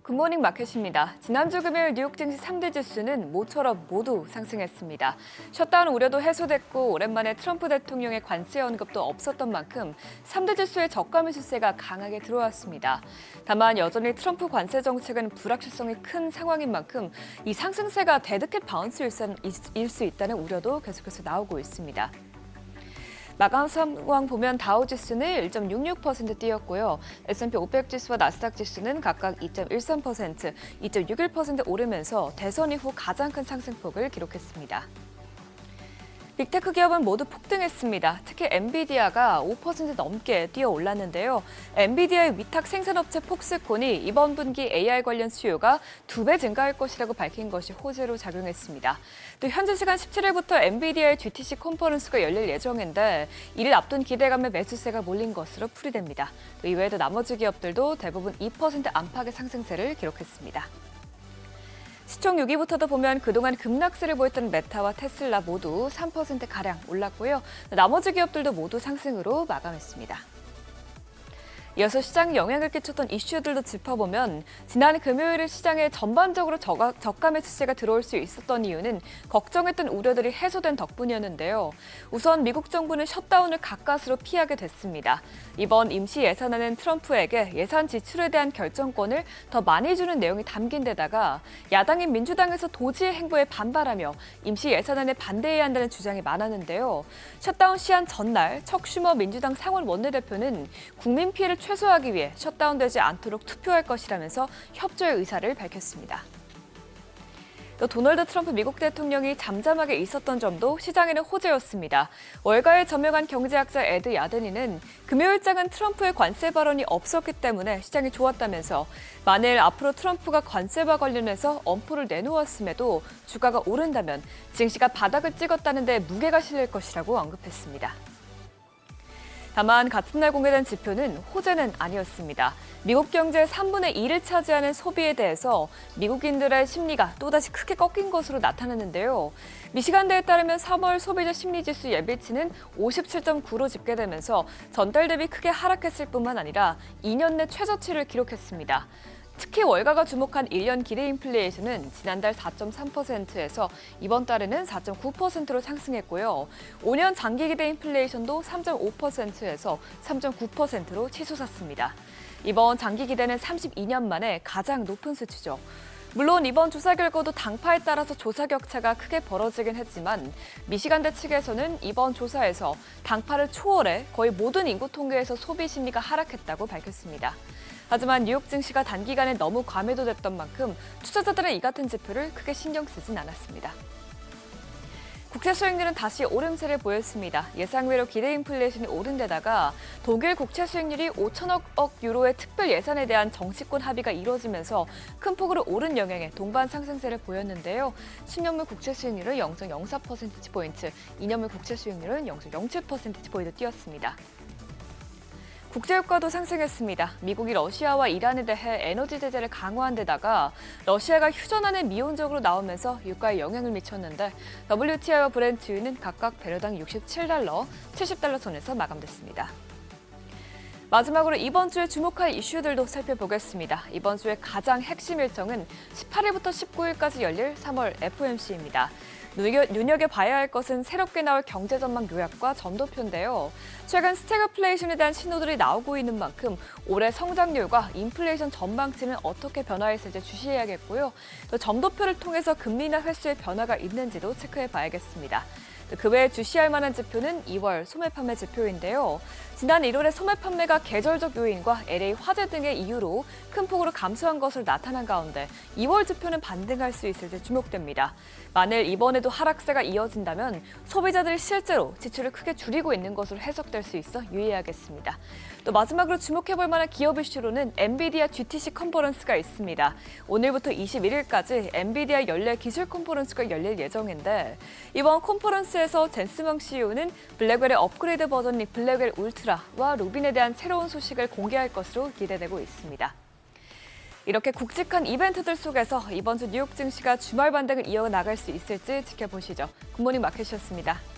굿모닝 마켓입니다. 지난주 금요일 뉴욕 증시 3대 지수는 모처럼 모두 상승했습니다. 셧다운 우려도 해소됐고 오랜만에 트럼프 대통령의 관세 언급도 없었던 만큼 3대 지수의 저가 매수세가 강하게 들어왔습니다. 다만 여전히 트럼프 관세 정책은 불확실성이 큰 상황인 만큼 이 상승세가 데드캣 바운스일 수 있다는 우려도 계속해서 나오고 있습니다. 마감 상황 보면 다우지수는 1.66% 뛰었고요. S&P 500 지수와 나스닥 지수는 각각 2.13%, 2.61% 오르면서 대선 이후 가장 큰 상승폭을 기록했습니다. 빅테크 기업은 모두 폭등했습니다. 특히 엔비디아가 5% 넘게 뛰어 올랐는데요. 엔비디아의 위탁 생산업체 폭스콘이 이번 분기 AI 관련 수요가 2배 증가할 것이라고 밝힌 것이 호재로 작용했습니다. 또 현지 시간 17일부터 엔비디아의 GTC 컨퍼런스가 열릴 예정인데 이를 앞둔 기대감에 매수세가 몰린 것으로 풀이됩니다. 또 이외에도 나머지 기업들도 대부분 2% 안팎의 상승세를 기록했습니다. 시총 6위부터도 보면 그동안 급락세를 보였던 메타와 테슬라 모두 3%가량 올랐고요. 나머지 기업들도 모두 상승으로 마감했습니다. 이어서 시장에 영향을 끼쳤던 이슈들도 짚어보면 지난 금요일 시장에 전반적으로 저가 매수세가 들어올 수 있었던 이유는 걱정했던 우려들이 해소된 덕분이었는데요. 우선 미국 정부는 셧다운을 가까스로 피하게 됐습니다. 이번 임시 예산안은 트럼프에게 예산 지출에 대한 결정권을 더 많이 주는 내용이 담긴 데다가 야당인 민주당에서 도지의 행보에 반발하며 임시 예산안에 반대해야 한다는 주장이 많았는데요. 셧다운 시한 전날 척 슈머 민주당 상원 원내대표는 국민 피해를 최소화하기 위해 셧다운되지 않도록 투표할 것이라면서 협조의 의사를 밝혔습니다. 또 도널드 트럼프 미국 대통령이 잠잠하게 있었던 점도 시장에는 호재였습니다. 월가에 저명한 경제학자 에드 야드니는 금요일장은 트럼프의 관세 발언이 없었기 때문에 시장이 좋았다면서 만일 앞으로 트럼프가 관세와 관련해서 엄포를 내놓았음에도 주가가 오른다면 증시가 바닥을 찍었다는 데 무게가 실릴 것이라고 언급했습니다. 다만 같은 날 공개된 지표는 호재는 아니었습니다. 미국 경제의 3분의 2를 차지하는 소비에 대해서 미국인들의 심리가 또다시 크게 꺾인 것으로 나타났는데요. 미시간대에 따르면 3월 소비자 심리지수 예비치는 57.9로 집계되면서 전달 대비 크게 하락했을 뿐만 아니라 2년 내 최저치를 기록했습니다. 특히 월가가 주목한 1년 기대 인플레이션은 지난달 4.3%에서 이번 달에는 4.9%로 상승했고요. 5년 장기 기대 인플레이션도 3.5%에서 3.9%로 치솟았습니다. 이번 장기 기대는 32년 만에 가장 높은 수치죠. 물론 이번 조사 결과도 당파에 따라서 조사 격차가 크게 벌어지긴 했지만 미시간대 측에서는 이번 조사에서 당파를 초월해 거의 모든 인구 통계에서 소비 심리가 하락했다고 밝혔습니다. 하지만 뉴욕 증시가 단기간에 너무 과매도됐던 만큼 투자자들은 이 같은 지표를 크게 신경 쓰진 않았습니다. 국채 수익률은 다시 오름세를 보였습니다. 예상외로 기대 인플레이션이 오른 데다가 독일 국채 수익률이 5천억 유로의 특별 예산에 대한 정치권 합의가 이루어지면서 큰 폭으로 오른 영향에 동반 상승세를 보였는데요. 10년물 국채 수익률은 0.04%포인트, 2년물 국채 수익률은 0.07%포인트 뛰었습니다. 국제유가도 상승했습니다. 미국이 러시아와 이란에 대해 에너지 제재를 강화한 데다가 러시아가 휴전안에 미온적으로 나오면서 유가에 영향을 미쳤는데 WTI와 브렌트유는 각각 배럴당 67달러, 70달러 선에서 마감됐습니다. 마지막으로 이번 주에 주목할 이슈들도 살펴보겠습니다. 이번 주의 가장 핵심 일정은 18일부터 19일까지 열릴 3월 FOMC입니다. 눈여겨봐야 할 것은 새롭게 나올 경제 전망 요약과 점도표인데요. 최근 스태그플레이션에 대한 신호들이 나오고 있는 만큼 올해 성장률과 인플레이션 전망치는 어떻게 변화했을지 주시해야겠고요. 또 점도표를 통해서 금리나 회수의 변화가 있는지도 체크해봐야겠습니다. 그 외에 주시할 만한 지표는 2월 소매 판매 지표인데요. 지난 1월에 소매 판매가 계절적 요인과 LA 화재 등의 이유로 큰 폭으로 감소한 것으로 나타난 가운데 2월 지표는 반등할 수 있을지 주목됩니다. 만일 이번에도 하락세가 이어진다면 소비자들이 실제로 지출을 크게 줄이고 있는 것으로 해석될 수 있어 유의해야겠습니다. 또 마지막으로 주목해볼 만한 기업 이슈로는 엔비디아 GTC 컨퍼런스가 있습니다. 오늘부터 21일까지 엔비디아 연례 기술 컨퍼런스가 열릴 예정인데 이번 컨퍼런스에서 젠슨 CEO는 블랙웰의 업그레이드 버전인 블랙웰 울트라와 루빈에 대한 새로운 소식을 공개할 것으로 기대되고 있습니다. 이렇게 굵직한 이벤트들 속에서 이번 주 뉴욕 증시가 주말 반등을 이어나갈 수 있을지 지켜보시죠. 굿모닝 마켓이었습니다.